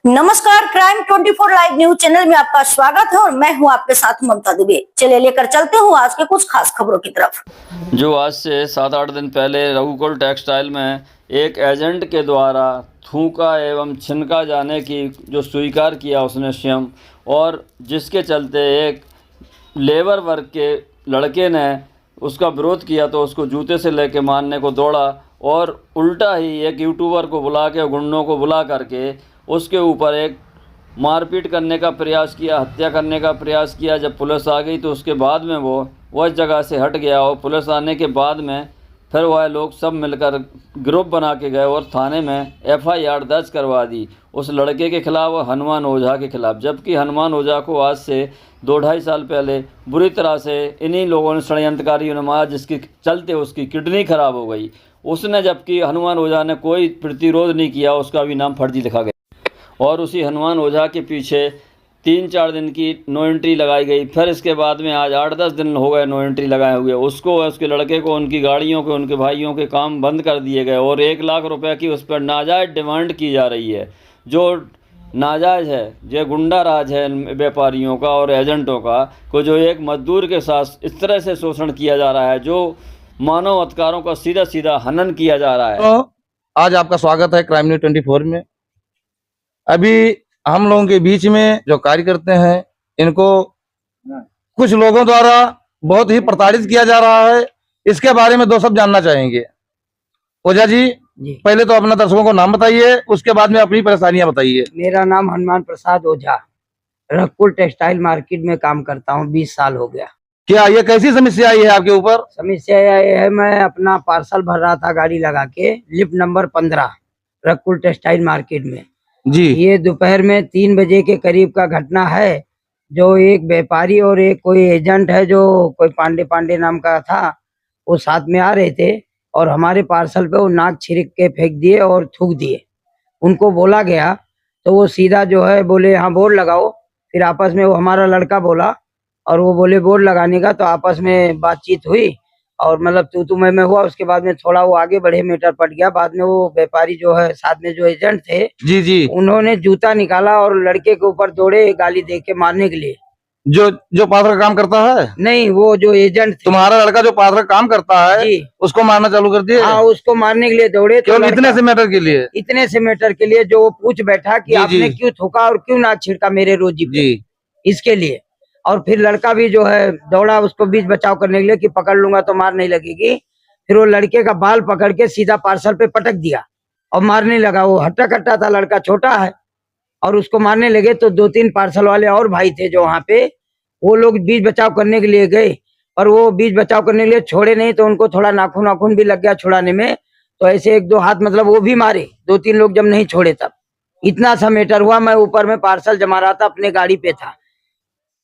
नमस्कार, crime 24 live news channel में आपका स्वागत है और मैं हूं आपके साथ ममता दुबे। चलिए लेकर चलते हूं आज के कुछ खास खबरों की तरफ। जो आज से 7-8 दिन पहले रघुकुल टेक्सटाइल में एक एजेंट के द्वारा थूका एवं छिनका जाने की जो स्वीकार किया उसने स्वयं, और जिसके चलते एक लेबर वर्ग के लड़के ने उसका विरोध किया तो उसको जूते से लेके मारने को दौड़ा और उल्टा ही एक यूट्यूबर को बुला के, गुंडों को बुला करके उसके ऊपर एक मारपीट करने का प्रयास किया, हत्या करने का प्रयास किया। जब पुलिस आ गई तो उसके बाद में वो उस जगह से हट गया और पुलिस आने के बाद में फिर वह लोग सब मिलकर ग्रुप बना के गए और थाने में FIR दर्ज करवा दी उस लड़के के खिलाफ और हनुमान ओझा के खिलाफ। जबकि हनुमान ओझा को आज से 2-2.5 साल पहले बुरी तरह से इन्हीं लोगों ने, षड्यंत्रकारियों ने मारा, जिसके चलते उसकी किडनी खराब हो गई। उसने, जबकि हनुमान ओझा ने कोई प्रतिरोध नहीं किया, उसका भी नाम फर्जी लिखा गया और उसी हनुमान ओझा के पीछे 3-4 दिन की नो एंट्री लगाई गई। फिर इसके बाद में आज 8-10 दिन हो गए नो एंट्री लगाए हुए। उसको, उसके लड़के को, उनकी गाड़ियों के, उनके भाइयों के काम बंद कर दिए गए और 1 लाख रुपए की उस पर नाजायज़ डिमांड की जा रही है। जो नाजायज़ है, ये गुंडा राज है व्यापारियों का और एजेंटों का, को जो एक मजदूर के साथ इस तरह से शोषण किया जा रहा है, जो मानव अधिकारों का सीधा सीधा हनन किया जा रहा है। तो आज आपका स्वागत है क्राइम न्यूज 24 में। अभी हम लोगों के बीच में जो कार्य करते हैं, इनको कुछ लोगों द्वारा बहुत ही प्रताड़ित किया जा रहा है। इसके बारे में 2 शब्द जानना चाहेंगे। ओझा जी, पहले तो अपना दर्शकों को नाम बताइए, उसके बाद में अपनी परेशानियां बताइए। मेरा नाम हनुमान प्रसाद ओझा, रघुकुल टेक्सटाइल मार्केट में काम करता हूँ। 20 साल हो गया। क्या ये कैसी समस्या आई है आपके ऊपर? समस्या ये है, मैं अपना पार्सल भर रहा था गाड़ी लगा के, लिफ्ट नंबर 15 रघुकुल टेक्सटाइल मार्केट में जी। ये दोपहर में 3 बजे के करीब का घटना है। जो एक व्यापारी और एक कोई एजेंट है, जो कोई पांडे नाम का था, वो साथ में आ रहे थे और हमारे पार्सल पे वो नाक छिड़क के फेंक दिए और थूक दिए। उनको बोला गया तो वो सीधा जो है बोले हाँ बोर्ड लगाओ। फिर आपस में वो हमारा लड़का बोला और वो बोले बोर्ड लगाने का, तो आपस में बातचीत हुई और मतलब तू मैं हुआ। उसके बाद में थोड़ा वो आगे बढ़े, मीटर पट गया। बाद में वो व्यापारी जो है, साथ में जो एजेंट थे, जी, उन्होंने जूता निकाला और लड़के के ऊपर दौड़े गाली दे के मारने के लिए। जो पात्र का काम करता है? नहीं, वो जो एजेंट थे। तुम्हारा लड़का जो पात्र का काम करता है जी, उसको मारना चालू कर दिए? हाँ, उसको मारने के लिए दौड़े। क्यों? इतने से मैटर के लिए? इतने से मैटर के लिए, जो वो पूछ बैठा कि आपने क्यों थूका और क्यों नाक छिड़का मेरे रोजी पे, इसके लिए। और फिर लड़का भी जो है दौड़ा उसको बीच बचाव करने के लिए कि पकड़ लूंगा तो मार नहीं लगेगी। फिर वो लड़के का बाल पकड़ के सीधा पार्सल पे पटक दिया और मारने लगा। वो हट्टा कट्टा था, लड़का छोटा है, और उसको मारने लगे तो 2-3 पार्सल वाले और भाई थे जो वहाँ पे, वो लोग बीच बचाव करने के लिए गए, पर वो बीच बचाव करने के लिए छोड़े नहीं, तो उनको थोड़ा नाखून भी लग गया छुड़ाने में। तो ऐसे 1-2 हाथ मतलब वो भी मारे, 2-3 लोग जब नहीं छोड़े तब। इतना सा मैटर हुआ। मैं ऊपर में पार्सल जमा रहा था, अपने गाड़ी पे था,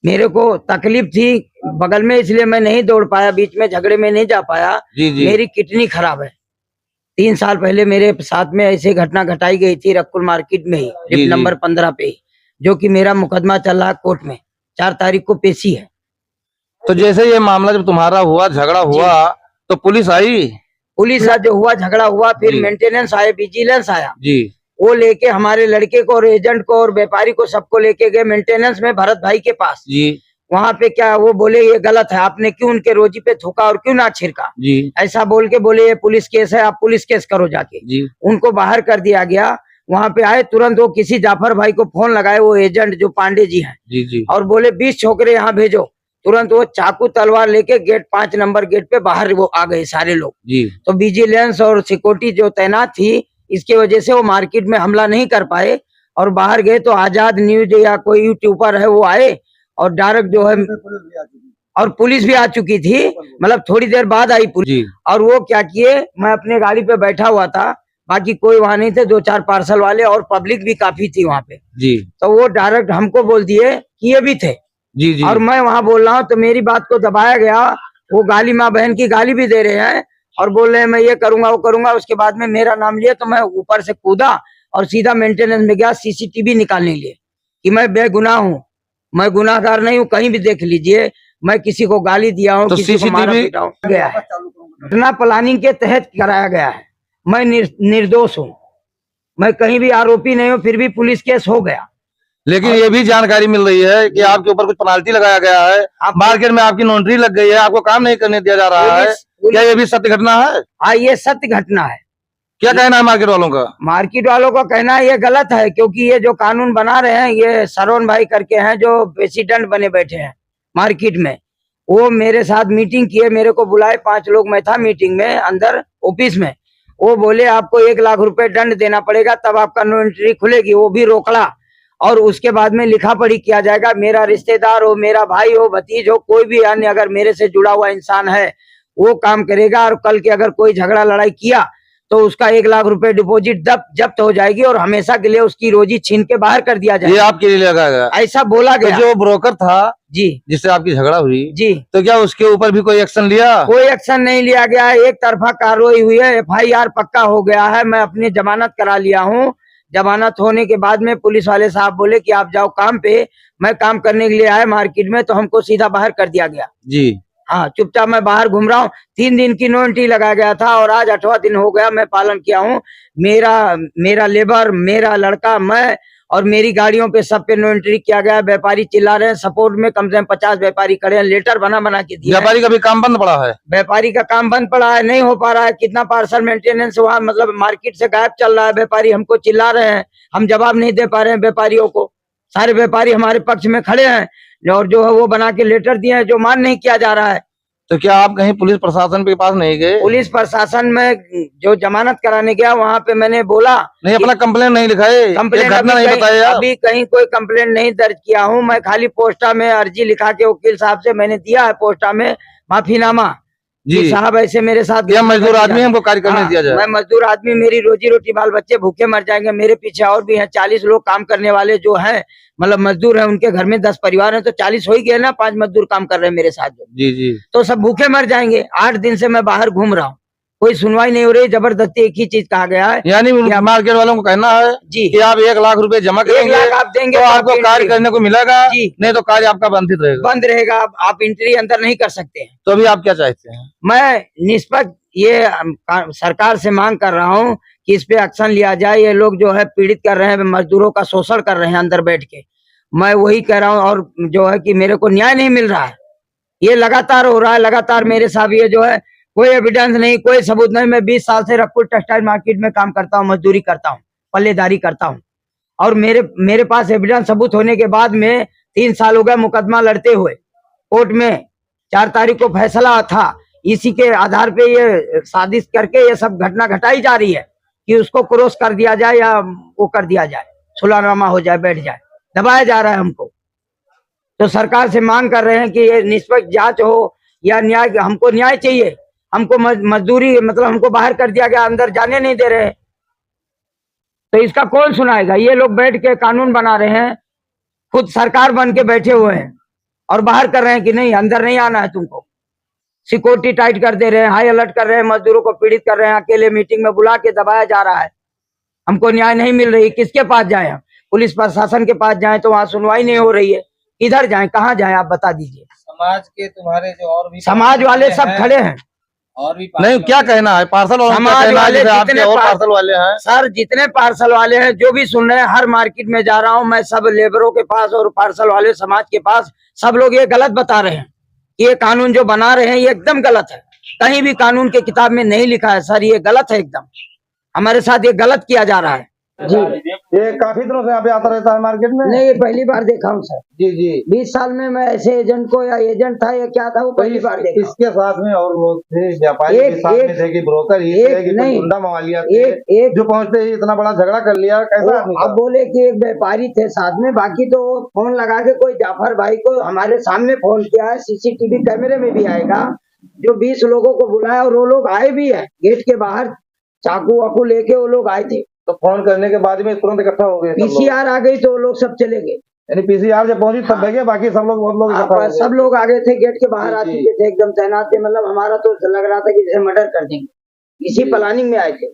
मेरे को तकलीफ थी बगल में, इसलिए मैं नहीं दौड़ पाया, बीच में झगड़े में नहीं जा पाया। मेरी किडनी खराब है। 3 साल पहले मेरे साथ में ऐसे घटना घटाई गई थी रघुकुल मार्केट में ही, लिफ्ट नंबर 15 पे, जो कि मेरा मुकदमा चल रहा कोर्ट में। 4 तारीख को पेशी है। तो जैसे ये मामला जब तुम्हारा हुआ, झगड़ा हुआ, तो पुलिस आई? पुलिस जो हुआ, झगड़ा हुआ, फिर मेंटेनेंस आया, विजिलेंस आया जी। वो लेके हमारे लड़के को और एजेंट को और व्यापारी को सबको लेके गए मेंटेनेंस में, भरत भाई के पास जी। वहाँ पे क्या वो बोले ये गलत है, आपने क्यों उनके रोजी पे थूका और क्यों ना छिड़का जी। ऐसा बोल के बोले ये पुलिस केस है, आप पुलिस केस करो जाके जी। उनको बाहर कर दिया गया। वहाँ पे आए तुरंत, वो किसी जाफर भाई को फोन लगाए, वो एजेंट जो पांडे जी हैं, जी। और बोले 20 छोकरे यहाँ भेजो। तुरंत वो चाकू तलवार लेके गेट 5 नंबर गेट पे बाहर वो आ गए सारे लोग जी। तो विजिलेंस और सिक्योरिटी जो तैनात थी, इसके वजह से वो मार्केट में हमला नहीं कर पाए और बाहर गए। तो आजाद न्यूज या कोई यूट्यूबर है वो आए और डायरेक्ट जो है, और पुलिस भी आ चुकी थी, मतलब थोड़ी देर बाद आई पुलिस। और वो क्या किए, मैं अपने गाड़ी पे बैठा हुआ था, बाकी कोई वहां नहीं थे, 2-4 पार्सल वाले और पब्लिक भी काफी थी वहां पे जी। तो वो डायरेक्ट हमको बोल दिए कि ये भी थे जी। और मैं वहां बोल रहा हूँ तो मेरी बात को दबाया गया। वो गाली, माँ बहन की गाली भी दे रहे हैं और बोल रहे हैं मैं ये करूंगा वो करूंगा। उसके बाद में मेरा नाम लिया तो मैं ऊपर से कूदा और सीधा मेंटेनेंस में गया CCTV निकालने के लिए कि मैं बेगुनाह हूँ, मैं गुनाहगार नहीं हूँ। कहीं भी देख लीजिए, मैं किसी को गाली दिया हूँ, तो किसी को मारा पीटा गया है, घटना प्लानिंग के तहत कराया गया है। मैं निर्दोष हूँ। मैं कहीं भी आरोपी नहीं हूँ, फिर भी पुलिस केस हो गया। लेकिन ये भी जानकारी मिल रही है कि आपके ऊपर कुछ पेनाल्टी लगाया गया है, मार्केट में आपकी नोटरी लग गई है, आपको काम नहीं करने दिया जा रहा है, क्या ये भी सत्य घटना है? हाँ, ये सत्य घटना है। क्या कहना है मार्केट वालों का? मार्केट वालों का कहना है ये गलत है, क्योंकि ये जो कानून बना रहे हैं, ये श्रवण भाई करके हैं जो प्रेसिडेंट बने बैठे हैं मार्केट में। वो मेरे साथ मीटिंग किए, मेरे को बुलाए, 5 लोग मैं था मीटिंग में अंदर ऑफिस में। वो बोले आपको 1 लाख रुपए दंड देना पड़ेगा, तब आपका नो एंट्री खुलेगी। वो भी रोकड़ा, और उसके बाद में लिखा पढ़ी किया जाएगा। मेरा रिश्तेदार हो, मेरा भाई हो, भतीज हो, कोई भी अन्य अगर मेरे से जुड़ा हुआ इंसान है वो काम करेगा। और कल के अगर कोई झगड़ा लड़ाई किया तो उसका 1 लाख रुपए डिपॉजिट जब्त हो जाएगी और हमेशा के लिए उसकी रोजी छीन के बाहर कर दिया जाएगा। ये आपके लिए लगाया गया, ऐसा बोला गया। तो जो ब्रोकर था जी, जिससे आपकी झगड़ा हुई जी, तो क्या उसके ऊपर भी कोई एक्शन लिया? कोई एक्शन नहीं लिया गया है। एक तरफा कार्रवाई हुई है, FIR पक्का हो गया है। मैं अपनी जमानत करा लिया हूँ। जमानत होने के बाद में पुलिस वाले साहब बोले कि आप जाओ काम पे। मैं काम करने के लिए आया मार्केट में, तो हमको सीधा बाहर कर दिया गया। जी हाँ, चुपचाप मैं बाहर घूम रहा हूँ। 3 दिन की नो एंट्री लगाया गया था और आज 8वां दिन हो गया, मैं पालन किया हूँ। मेरा लेबर, मेरा लड़का, मैं और मेरी गाड़ियों पे सब पे नो एंट्री किया गया। व्यापारी चिल्ला रहे हैं, सपोर्ट में कम से कम 50 व्यापारी खड़े हैं, लेटर बना के दिया। व्यापारी का भी काम बंद पड़ा है? व्यापारी का काम बंद पड़ा है, नहीं हो पा रहा है। कितना पार्सल मेंटेनेंस वहाँ मतलब मार्केट से गायब चल रहा है। व्यापारी हमको चिल्ला रहे हैं, हम जवाब नहीं दे पा रहे हैं व्यापारियों को। सारे व्यापारी हमारे पक्ष में खड़े हैं और जो है वो बना के लेटर दिए हैं, जो मान नहीं किया जा रहा है। तो क्या आप कहीं पुलिस प्रशासन के पास नहीं गए? पुलिस प्रशासन में जो जमानत कराने गया वहाँ पे मैंने बोला नहीं, अपना कंप्लेन नहीं लिखाए, कंप्लेन घटना नहीं बताया? अभी कहीं कोई कंप्लेन नहीं दर्ज किया हूँ। मैं खाली पोस्टा में अर्जी लिखा के वकील साहब से मैंने दिया है, पोस्टा में माफीनामा जी साहब ऐसे मेरे साथ। या मजदूर आदमी हमको कार्य करने दिया जाए? मैं मजदूर आदमी, मेरी रोजी रोटी, बाल बच्चे भूखे मर जाएंगे। मेरे पीछे और भी हैं 40 लोग काम करने वाले जो हैं, मतलब मजदूर हैं। उनके घर में 10 परिवार हैं, तो 40 हो ही गए ना। 5 मजदूर काम कर रहे हैं मेरे साथ जो। जी जी। तो सब भूखे मर जाएंगे। 8 दिन से मैं बाहर घूम रहा हूँ, कोई सुनवाई नहीं हो रही। जबरदस्ती एक ही चीज कहा गया है, यानी मार्केट वालों को कहना है जी कि आप 1 लाख रुपए जमा करेंगे, 1 लाख आप देंगे तो आपको कार्य करने को मिलेगा जी, नहीं तो कार्य आपका बंधित रहेगा, बंद रहेगा। आप एंट्री अंदर नहीं कर सकते हैं। तो अभी आप क्या चाहते हैं? मैं निष्पक्ष ये सरकार से मांग कर रहा हूँ कि इस पे एक्शन लिया जाए। ये लोग जो है पीड़ित कर रहे हैं, मजदूरों का शोषण कर रहे हैं अंदर बैठ के। मैं वही कह रहा हूँ, और जो है कि मेरे को न्याय नहीं मिल रहा है। ये लगातार हो रहा है, लगातार मेरे साथ ये जो है कोई एविडेंस नहीं, कोई सबूत नहीं। मैं 20 साल से रखपुर टेक्सटाइल मार्केट में काम करता हूँ, मजदूरी करता हूँ, पल्लेदारी करता हूँ, और मेरे पास एविडेंस सबूत होने के बाद में 3 साल हो गए मुकदमा लड़ते हुए कोर्ट में। 4 तारीख को फैसला था। इसी के आधार पे ये साजिश करके ये सब घटना घटाई जा रही है कि उसको क्रॉस कर दिया जाए या वो कर दिया जाए, सुलहनामा हो जाए, बैठ जाए। दबाया जा रहा है हमको। तो सरकार से मांग कर रहे हैं कि ये निष्पक्ष जांच हो या न्याय। हमको न्याय चाहिए। हमको मजदूरी मतलब हमको बाहर कर दिया गया, अंदर जाने नहीं दे रहे। तो इसका कौन सुनाएगा? ये लोग बैठ के कानून बना रहे हैं, खुद सरकार बन के बैठे हुए हैं और बाहर कर रहे हैं कि नहीं, अंदर नहीं आना है तुमको। सिक्योरिटी टाइट कर दे रहे हैं, हाई अलर्ट कर रहे हैं, मजदूरों को पीड़ित कर रहे हैं। अकेले मीटिंग में बुला के दबाया जा रहा है। हमको न्याय नहीं मिल रही। किसके पास जाए हम? पुलिस प्रशासन के पास जाएं तो वहाँ सुनवाई नहीं हो रही है। इधर जाएं, कहाँ जाएं आप बता दीजिए। समाज के तुम्हारे जो और भी समाज वाले सब खड़े हैं। और भी नहीं, क्या कहना है पार्सल वालों? समाज वाले जितने पार्सल वाले हैं सर, जितने पार्सल वाले हैं, जो भी सुन रहे हैं, हर मार्केट में जा रहा हूँ मैं, सब लेबरों के पास और पार्सल वाले समाज के पास, सब लोग ये गलत बता रहे हैं। ये कानून जो बना रहे हैं ये एकदम गलत है। कहीं भी कानून के किताब में नहीं लिखा है सर, ये गलत है एकदम। हमारे साथ ये गलत किया जा रहा है जी। ये काफी दिनों से यहाँ पे आता रहता है मार्केट में? नहीं, ये पहली बार देखा हूँ सर। जी जी। 20 साल में मैं ऐसे एजेंट को, या एजेंट था या क्या था, वो पहली बार देखा। इसके साथ में और लोग थे, व्यापारी के साथ में थे कि ब्रोकर ही थे कि कोई गुंडा मवालिया थे जो पहुंचते ही इतना बड़ा झगड़ा कर लिया? कैसा? अब बोले कि एक व्यापारी थे साथ में, बाकी तो फोन लगा के कोई जाफर भाई को हमारे सामने फोन किया है, CCTV कैमरे में भी आएगा, जो 20 लोगों को बुलाया और वो लोग आए भी है। गेट के बाहर चाकू वाकू लेके वो लोग आए थे। तो फोन करने के बाद में तुरंत इकट्ठा हो गए? PCR आ गई तो वो लोग सब चले गए। यानी PCR जब पहुंची तब गए, बाकी सब लोग बहुत लोग सब लोग आ गए थे, गेट के बाहर आ चुके थे, एकदम तैनात थे। मतलब हमारा तो लग रहा था कि जैसे मर्डर कर देंगे। इसी प्लानिंग में आए थे।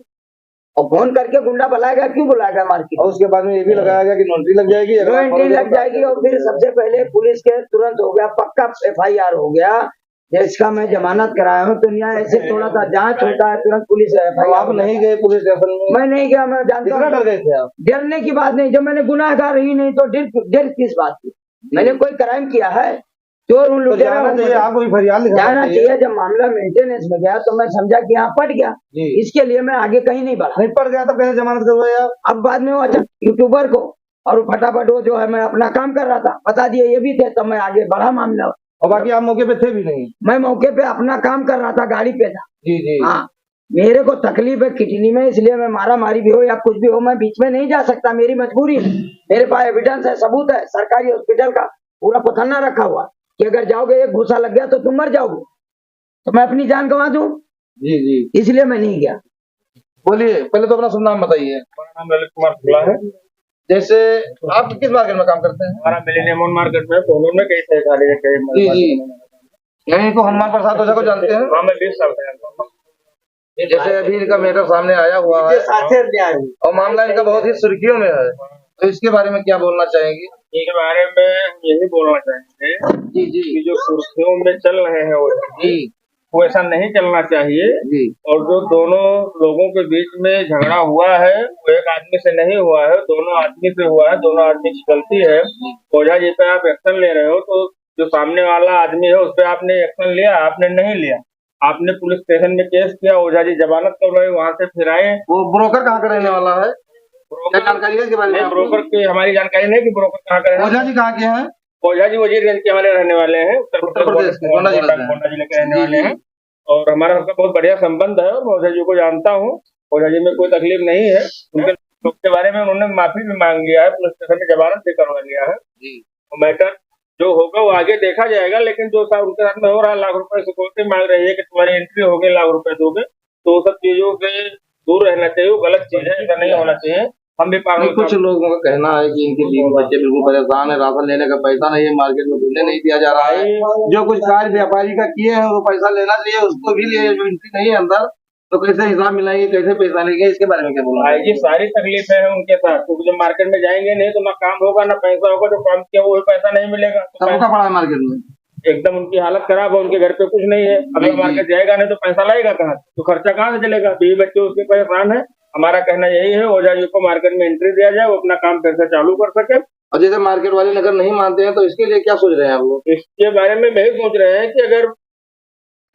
और फोन करके गुंडा बुलाएगा, क्यों बुलाएगा मार्केट? और उसके बाद में ये भी लगाया गया कि नोटरी लग जाएगी, नोटरी लग जाएगी। और फिर सबसे पहले पुलिस के तुरंत हो गया, पक्का FIR हो गया जिसका मैं जमानत कराया हूँ, तो न्याय ऐसे थोड़ा सा जांच होता है तुरंत पुलिस तो आप नहीं गए पुलिस स्टेशन में? मैं नहीं गया, मैं जानता कितना डर हूँ। गए थे आप? डरने की बात नहीं, जब मैंने गुनाहगार ही नहीं तो डर किस बात की? मैंने कोई क्राइम किया है? चोर हूँ, तो लुटेरा जाना हूँ, चाहिए, आपको भी फरियाद लिखाना जाना चाहिए। जब मामला मेंटेनेंस में गया तो मैं समझा कि यहाँ पट गया, जी। इसके लिए मैं आगे कहीं नहीं बढ़ा। नहीं पड़ गया तब कैसे जमानत करवाए आप? अब बाद में वो अचानक यूट्यूबर को और फटाफट वो जो है, मैं अपना काम कर रहा था, बता दिए ये भी थे, तब मैं आगे बढ़ा मामला। और बाकी आप मौके पे थे भी नहीं? मैं मौके पे अपना काम कर रहा था, गाड़ी पे था। जी जी। हाँ, मेरे को तकलीफ है किडनी में, इसलिए मैं मारा मारी भी हो या कुछ भी हो, मैं बीच में नहीं जा सकता, मेरी मजबूरी है। मेरे पास एविडेंस है, सबूत है, सरकारी हॉस्पिटल का पूरा पथन्ना रखा हुआ कि अगर जाओगे, एक घूसा लग गया तो तुम मर जाओगे, तो मैं अपनी जान गंवा दूं, जी जी। इसलिए मैं नहीं गया। बोलिए, पहले तो अपना शुभ नाम बताइए। मेरा नाम ललित कुमार खुला है। जैसे आप किस मार्केट में काम करते हैं? हमारा मिलेनियम मार्केट में कोनूर में कई सारे जी जी। यही को हनुमान प्रसाद ओझा को जानते हैं? हाँ, मैं 20 साल से जानता हूँ। जैसे अभी इनका मैटर सामने आया हुआ है और मामला इनका बहुत ही सुर्खियों में है, तो इसके बारे में क्या बोलना चाहेंगे? इसके बारे में हम यही बोलना चाहेंगे जी जी कि जो सुर्खियों में चल रहे हैं वो जी वो ऐसा नहीं चलना चाहिए। जी। और जो दोनों लोगों के बीच में झगड़ा हुआ है वो एक आदमी से नहीं हुआ है, दोनों आदमी से हुआ है, दोनों आदमी की गलती है। ओझा जी पे आप एक्शन ले रहे हो, तो जो सामने वाला आदमी है उस पर आपने एक्शन लिया, आपने नहीं लिया। आपने पुलिस स्टेशन में केस किया, ओझा जी जमानत कर रहे, वहां से फिर आए। वो ब्रोकर कहाँ का रहने वाला है? क्या जानकारी है इसके बारे में आपको? ब्रोकर की हमारी जानकारी नहीं कि ब्रोकर कहाँ का रहने। ओझा जी कहाँ के हैं? ओझा जी वजीरगंज के हमारे रहने वाले हैं, उत्तर प्रदेश के, गोंडा जिले के। गोंडा जिले के रहने वाले हैं। और हमारा उनका बहुत बढ़िया संबंध है और मैं ओझा जी को जानता हूँ। ओझा जी में कोई तकलीफ नहीं है। उनके लोग के बारे में उन्होंने माफी भी मांग लिया है, पुलिस स्टेशन में जमानत भी करवा लिया है। मैटर जो होगा वो आगे देखा जाएगा, लेकिन जो उनके साथ में हो रहा है, लाख रुपए सिक्योरिटी मांग रही है कि तुम्हारी एंट्री होगी, लाख रुपए दोगे, तो सब चीजों से दूर रहना चाहिए। वो गलत चीज है, ऐसा नहीं होना चाहिए। हम भी कुछ लोगों का कहना है कि इनके बीवी बच्चे बिल्कुल परेशान है, राशन लेने का पैसा नहीं है, मार्केट में घूमने नहीं दिया जा रहा है। जो कुछ कार्य व्यापारी का किए हैं वो पैसा लेना चाहिए, उसको भी लिए, जो एंट्री नहीं है अंदर, तो कैसे हिसाब मिलाएंगे, कैसे पैसा लेंगे, इसके बारे में क्या बोलना है? ये सारी तकलीफें हैं उनके साथ, क्योंकि जब मार्केट में जाएंगे नहीं तो ना काम होगा ना पैसा होगा, जो काम किया वो पैसा नहीं मिलेगा। तो सबका पड़ा है मार्केट में, एकदम उनकी हालत खराब है, उनके घर पे कुछ नहीं है। अगर मार्केट जाएगा नहीं तो पैसा लाएगा कहाँ, तो खर्चा कहाँ से चलेगा? बीवी बच्चे उसके परेशान है। हमारा कहना यही है, ओझा जी को मार्केट में एंट्री दिया जाए, वो अपना काम फिर से चालू कर सके। और जैसे मार्केट वाले अगर नहीं मानते हैं तो इसके लिए क्या सोच रहे हैं आप लोग? इसके बारे में यही सोच रहे हैं कि अगर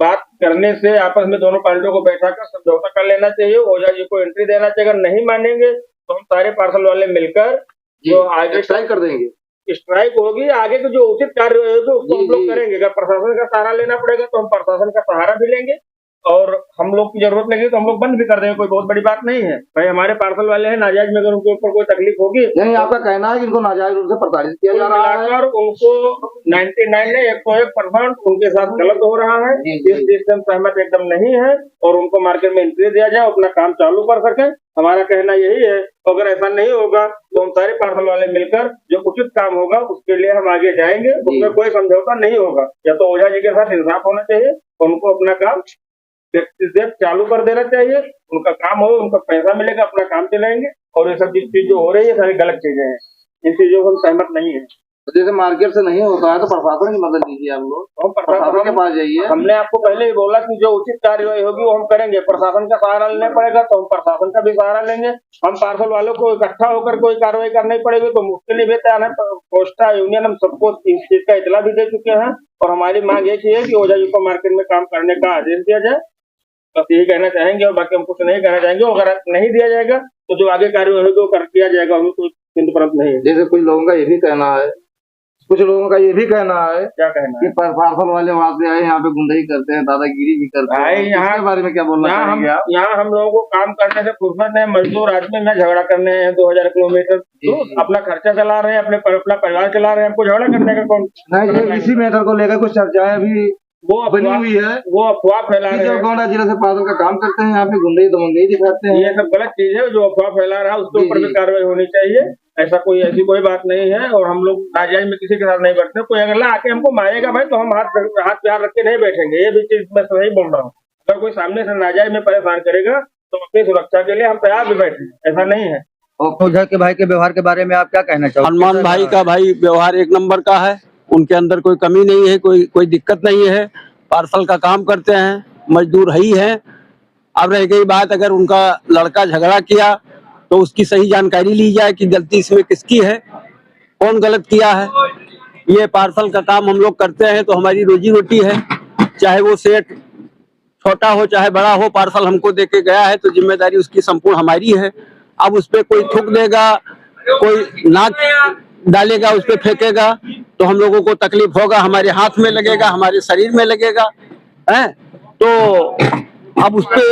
बात करने से आपस में दोनों पार्टियों को बैठा कर समझौता कर लेना चाहिए, ओझा जी को एंट्री देना चाहिए। अगर नहीं मानेंगे तो हम सारे पार्सल वाले मिलकर जो आगे स्ट्राइक कर देंगे, स्ट्राइक होगी, आगे के जो उचित कार्य होगा उसको हम लोग करेंगे। अगर प्रशासन का सहारा लेना पड़ेगा तो हम प्रशासन का सहारा भी लेंगे, और हम लोग की जरूरत लगी तो हम लोग बंद भी कर देंगे, कोई बहुत बड़ी बात नहीं है। भाई हमारे पार्सल वाले हैं, नाजायज में अगर उनके ऊपर कोई तकलीफ होगी, नहीं आपका कहना है कि इनको नाजायज रूप से प्रताड़ित किया जा रहा है, उनको 99 ने 101% उनके साथ गलत हो रहा है। इस चीज से हम सहमत एकदम नहीं है, और उनको मार्केट में एंट्री दिया जाए, अपना काम चालू कर सके। हमारा कहना यही है। अगर ऐसा नहीं होगा तो हम सारे पार्सल वाले मिलकर जो उचित काम होगा उसके लिए हम आगे जाएंगे, उसमें कोई समझौता नहीं होगा। या तो ओझा जी के साथ इंसाफ होना चाहिए, उनको अपना काम चालू कर देना चाहिए, उनका काम हो, उनका पैसा मिलेगा, अपना काम चलाएंगे। और ये सब चीज जो हो रही है सारी गलत चीजें हैं, इन चीजों को हम सहमत नहीं है। तो जैसे मार्केट से नहीं होता है तो प्रशासन की मदद लीजिए आप लोग, हम प्रशासन के पास जाइए। हमने आपको पहले ही बोला कि जो उचित कार्यवाही होगी वो हम करेंगे। प्रशासन का सहारा लेना पड़ेगा तो हम प्रशासन का भी सहारा लेंगे। हम पार्सल वालों को इकट्ठा होकर कोई कार्रवाई करनी पड़ेगी तो मुश्किल नहीं बेहतर है। पोस्टा यूनियन हम सबको इस चीज का इतला भी दे चुके हैं, और हमारी मांग ये है कि ओझा जी को मार्केट में काम करने का आदेश दिया जाए। बस यही कहना चाहेंगे, और बाकी हम कुछ नहीं कहना चाहेंगे। अगर नहीं दिया जाएगा तो जो आगे कार्यवाही होगी वो कर दिया जाएगा, हमें कोई चिंता परंत नहीं है। जैसे कुछ लोगों का ये भी कहना है, कुछ लोगों का ये भी कहना है, क्या कहना है कि पार्सल वाले वहाँ से आए, यहाँ पे गुंडई करते हैं, दादागिरी भी करते हैं। इसके बारे में क्या बोलना चाहेंगे आप? यहाँ हम लोगों को काम करने से फुर्सत है। मजदूर आदमी में झगड़ा करने हैं 2000 किलोमीटर, तो अपना खर्चा चला रहे हैं, अपना परिवार चला रहे हैं, हमको झगड़ा करने का कौन? नहीं, इसी मैटर को लेकर कुछ चर्चाएं भी वो बनी हुई है, वो अफवाह फैला रहे हैं। गोंडा जिले से पार्सल का काम करते हैं, यहाँ पे गुंडई दमंगई दिखाते हैं। ये सब गलत चीज है, जो अफवाह फैला रहा है उसके ऊपर भी कार्रवाई होनी चाहिए। ऐसी कोई बात नहीं है, और हम लोग नाजायज में किसी के साथ नहीं बैठते। कोई अगर आके हमको मारेगा भाई तो हम हाथ प्यार रख के नहीं बैठेंगे। ये भी चीज मैं सही बोल रहा हूँ। अगर कोई सामने से नाजायज में परेशान करेगा तो अपनी सुरक्षा के लिए हम तैयार भी बैठे, ऐसा नहीं है। ओझा के भाई के व्यवहार के बारे में आप क्या कहना चाहोगे? हनुमान भाई का भाई व्यवहार एक नंबर का है, उनके अंदर कोई कमी नहीं है, कोई दिक्कत नहीं है। पार्सल का काम करते हैं, मजदूर ही हैं। अब रह गई बात, अगर उनका लड़का झगड़ा किया तो उसकी सही जानकारी ली जाए कि गलती इसमें किसकी है, कौन गलत किया है। ये पार्सल का काम हम लोग करते हैं तो हमारी रोजी रोटी है, चाहे वो सेठ छोटा हो चाहे बड़ा हो, पार्सल हमको देके गया है तो जिम्मेदारी उसकी संपूर्ण हमारी है। अब उस पर कोई थूक देगा, कोई नाक डालेगा, उस पर फेंकेगा तो हम लोगों को तकलीफ होगा, हमारे हाथ में लगेगा, हमारे शरीर में लगेगा, है। तो अब उस पे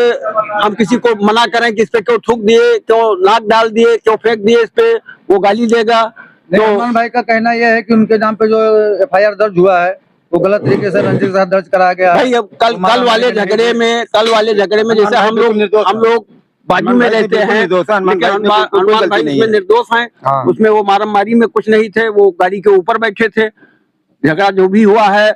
हम किसी को मना करें कि इस पे क्यों थूक दिए, क्यों नाक डाल दिए, क्यों फेंक दिए, इस पे वो गाली देगा। तो हनुमान भाई का कहना यह है कि उनके नाम पे जो FIR दर्ज हुआ है वो गलत तरीके से रंजिश के साथ दर्ज कराया गया है। भाई अब कल वाले झगड़े में जैसे हम लोग बाजू में रहते हैं, हनुमान भाई इसमें निर्दोष हैं। उसमें वो मारामारी में कुछ नहीं थे, वो गाड़ी के ऊपर बैठे थे। झगड़ा जो भी हुआ है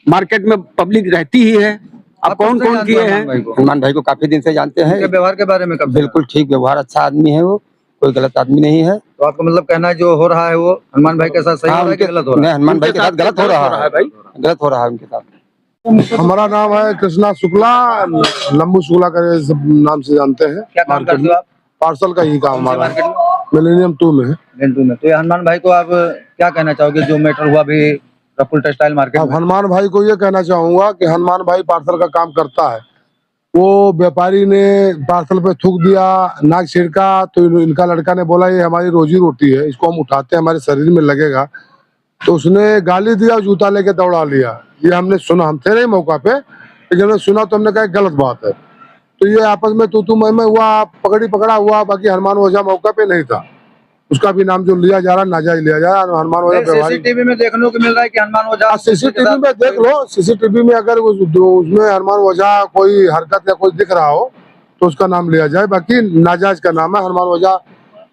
मार्केट में पब्लिक रहती ही है। अब कौन कौन किए हैं? हनुमान भाई को काफी दिन से जानते हैं। व्यवहार के बारे में कब? बिल्कुल ठीक व्यवहार, अच्छा आदमी है, वो कोई गलत आदमी नहीं है। तो आपका मतलब कहना है जो हो रहा है वो हनुमान भाई के साथ सही हो रहा है कि गलत हो रहा है? हनुमान भाई के साथ गलत हो रहा है भाई, गलत हो रहा है उनके साथ। हमारा नाम है कृष्णा शुक्ला, लंबू शुक्ला का सब नाम से जानते हैं। क्या काम करते हो आप? पार्सल का ही काम हमारा मिलेनियम 2 में है। तो ये हनुमान भाई को आप क्या कहना चाहोगे जो मैटर हुआ अभी रकुल टेक्सटाइल मार्केट अब में? हनुमान भाई को ये कहना चाहूंगा कि हनुमान भाई पार्सल का काम करता है, वो व्यापारी ने पार्सल पे थूक दिया, नाक छिड़का, तो इनका लड़का ने बोला ये हमारी रोजी रोटी है, इसको हम उठाते हैं, हमारे शरीर में लगेगा, तो उसने गाली दिया, जूता लेके दौड़ा लिया। ये हमने सुना, हम थे नहीं मौका पे, लेकिन हमने सुना तो हमने कहा गलत बात है। तो ये आपस में तू मैं हुआ, पकड़ी पकड़ा हुआ। बाकी हनुमान ओझा मौका पे नहीं था, उसका भी नाम जो लिया जा रहा है नाजायज लिया जा रहा है। हनुमान ओझा सीसीटीवी में देखने को मिल रहा है कि हनुमान ओझा सीसीटीवी में देख लो, सीसीटीवी में अगर उसमें हनुमान ओझा कोई हरकत या कोई दिख रहा हो तो उसका नाम लिया जाए। बाकी नाजायज का नाम है। हनुमान ओझा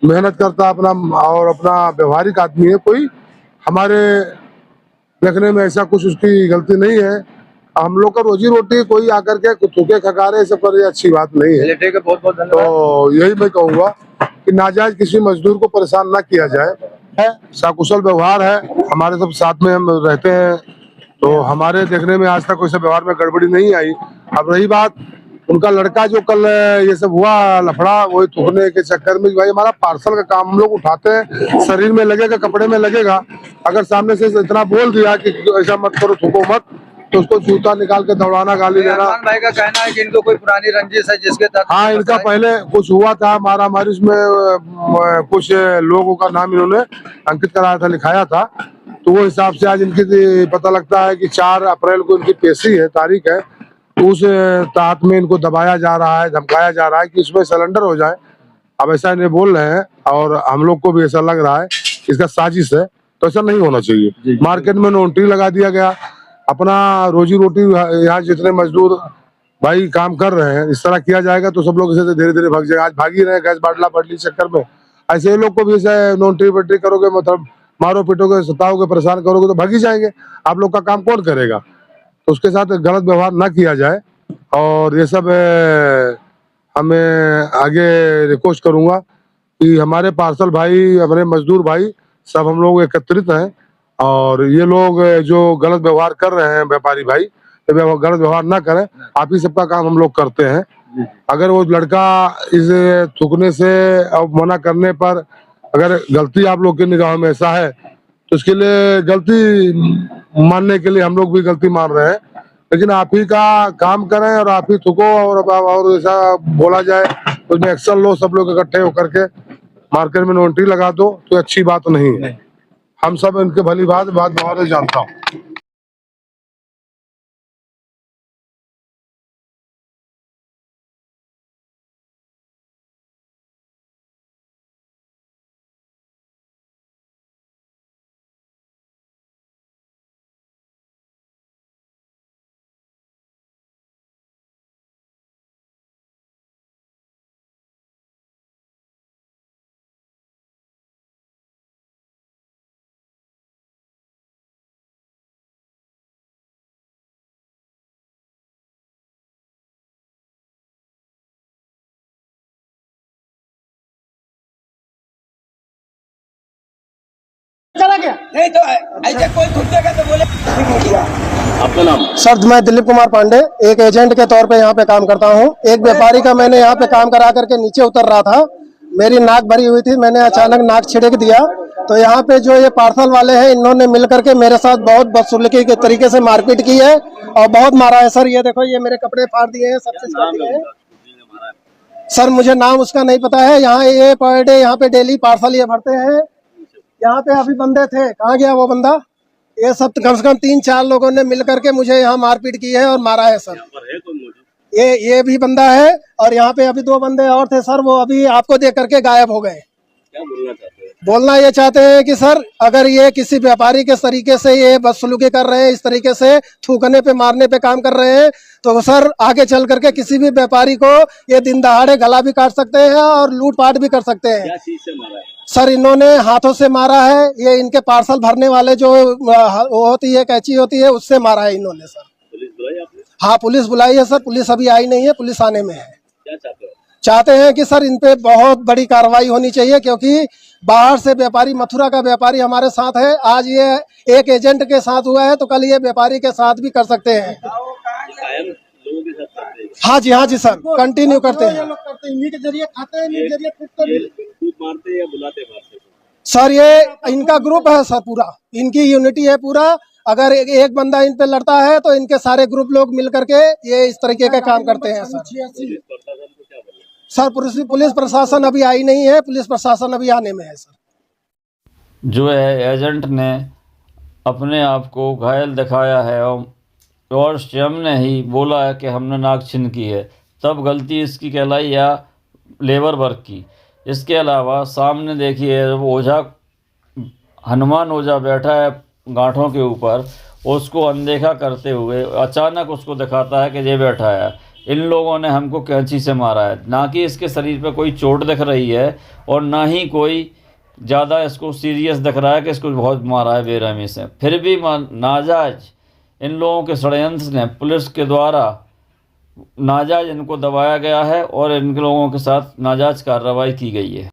मेहनत करता अपना और अपना व्यवहारिक आदमी है, कोई हमारे देखने में ऐसा कुछ उसकी गलती नहीं है। हम लोग का रोजी रोटी कोई आकर के थूके खकारे सब पर अच्छी बात नहीं है। ठीक है, बहुत बहुत धन्यवाद। तो यही मैं कहूँगा कि नाजायज किसी मजदूर को परेशान ना किया जाए, है सकुशल व्यवहार है, हमारे सब साथ में हम रहते हैं, तो हमारे देखने में आज तक कोई व्यवहार में गड़बड़ी नहीं आई। अब रही बात उनका लड़का जो कल ये सब हुआ लफड़ा, वही थूकने के चक्कर में, भाई हमारा पार्सल का काम हम लोग उठाते हैं, शरीर में लगेगा, कपड़े में लगेगा। अगर सामने से इतना बोल दिया कि ऐसा मत करो, थूको मत, तो उसको जूता निकाल के दौड़ाना, गाली देना। हनुमान भाई का कहना है कि इनको कोई पुरानी रंजिश है जिसके तहत। हाँ, इनका पहले कुछ हुआ था मारामारी, उसमें कुछ लोगों का नाम इन्होंने अंकित कराया था, लिखाया था, तो वो हिसाब से आज इनकी पता लगता है कि 4 अप्रैल को इनकी पेशी है, तारीख है, उस तहत में इनको दबाया जा रहा है, धमकाया जा रहा है कि इसमें सरेंडर हो जाए। अब ऐसा इन्हें बोल रहे हैं और हम लोग को भी ऐसा लग रहा है इसका साजिश है, तो ऐसा नहीं होना चाहिए। मार्केट में नोटरी लगा दिया गया, अपना रोजी रोटी यहाँ जितने मजदूर भाई काम कर रहे हैं, इस तरह किया जाएगा तो सब लोग इसे धीरे धीरे भाग जाएगा। आज भाग ही रहे गैस बाटला बदली चक्कर में, ऐसे ही लोग को भी ऐसे नोटरी वोटरी करोगे, मतलब मारो पीटोगे, सताओगे, परेशान करोगे तो भाग ही जाएंगे। आप लोग का काम कौन करेगा? तो उसके साथ गलत व्यवहार ना किया जाए। और ये सब हमें आगे रिक्वेस्ट करूंगा कि हमारे पार्सल भाई, हमारे मजदूर भाई सब हम लोग एकत्रित हैं, और ये लोग जो गलत व्यवहार कर रहे हैं व्यापारी भाई, तो गलत व्यवहार ना करें। आप ही सबका काम हम लोग करते हैं। अगर वो लड़का इस थूकने से और मना करने पर अगर गलती आप लोग की निगाह में ऐसा है तो इसके लिए गलती मानने के लिए हम लोग भी गलती मान रहे हैं, लेकिन आप ही का काम करें और आप ही थूको और ऐसा बोला जाए उसमें एक्शन लो, सब लोग इकट्ठे होकर के मार्केट में नोटरी लगा दो, तो अच्छी बात नहीं है। हम सब इनके भली बात व्यवहार जानता हूँ। नहीं तो ऐसे कोई घुसेगा तो बोले आपका नाम? सर मैं दिलीप कुमार पांडे एक एजेंट के तौर पे यहाँ पे काम करता हूँ। एक व्यापारी का मैंने यहाँ पे काम करा करके नीचे उतर रहा था, मेरी नाक भरी हुई थी, मैंने अचानक नाक छिड़क दिया तो यहाँ पे जो ये पार्सल वाले हैं इन्होंने मिल करके मेरे साथ बहुत बदसलूकी के तरीके से मारपीट की है और बहुत मारा है सर। ये देखो ये मेरे कपड़े फाड़ दिए हैं, सब चीज कर दिए हैं सर। मुझे नाम उसका नहीं पता है। यहाँ ये पर डे यहाँ पे डेली पार्सल ये भरते हैं। यहाँ पे अभी बंदे थे, कहाँ गया वो बंदा? ये सब कम से कम 3-4 लोगों ने मिल करके मुझे यहाँ मारपीट की है और मारा है सर। ये भी बंदा है और यहाँ पे अभी 2 बंदे और थे सर, वो अभी आपको देख करके गायब हो गए। क्या बोलना चाहते हैं? बोलना ये चाहते हैं कि सर अगर ये किसी व्यापारी के तरीके से ये बदसलूकी कर रहे हैं, इस तरीके से थूकने पे मारने पे काम कर रहे हैं, तो सर आगे चल करके किसी भी व्यापारी को ये दिन दहाड़े गला भी काट सकते हैं और लूटपाट भी कर सकते हैं। क्या चीज से मारा है? सर इन्होंने हाथों से मारा है, ये इनके पार्सल भरने वाले जो वो होती है कैंची होती है उससे मारा है इन्होंने सर। पुलिस बुलाई आपने? हाँ पुलिस बुलाई है सर, पुलिस अभी आई नहीं है, पुलिस आने में है। क्या चाहते हो? चाहते हैं कि सर इन पे बहुत बड़ी कार्रवाई होनी चाहिए, क्योंकि बाहर से व्यापारी, मथुरा का व्यापारी हमारे साथ है, आज ये एक एजेंट के साथ हुआ है तो कल ये व्यापारी के साथ भी कर सकते हैं। कायम लोगों के साथ करते हैं? हाँ जी सर, कंटिन्यू करते हैं। इन्हीं के जरिए खाते हैं, इन्हीं के जरिए ये खूब मारते हैं या बुलाते मारते? सर ये इनका ग्रुप है सर, पूरा इनकी यूनिटी है पूरा। अगर एक बंदा इन पे लड़ता है तो इनके सारे ग्रुप लोग मिल करके ये इस तरीके का काम करते हैं सर। पुलिस प्रशासन को क्या बोले? सर पुलिस प्रशासन अभी आई नहीं है, पुलिस प्रशासन अभी आने में है सर। जो है एजेंट ने अपने आप को घायल दिखाया है और स्वयं ने ही बोला है कि हमने नाक छीन की है, तब गलती इसकी कहलाई या लेबर वर्क की। इसके अलावा सामने देखिए ओझा, हनुमान ओझा बैठा है गांठों के ऊपर, उसको अनदेखा करते हुए अचानक उसको दिखाता है कि ये बैठा है। इन लोगों ने हमको कैंची से मारा है, ना कि इसके शरीर पे कोई चोट दिख रही है और ना ही कोई ज़्यादा इसको सीरियस दिख रहा है कि इसको बहुत मारा है बेरहमी से। फिर भी नाजायज इन लोगों के षड्यंत्र ने पुलिस के द्वारा नाजायज इनको दबाया गया है और इन लोगों के साथ नाजायज कार्रवाई की गई है।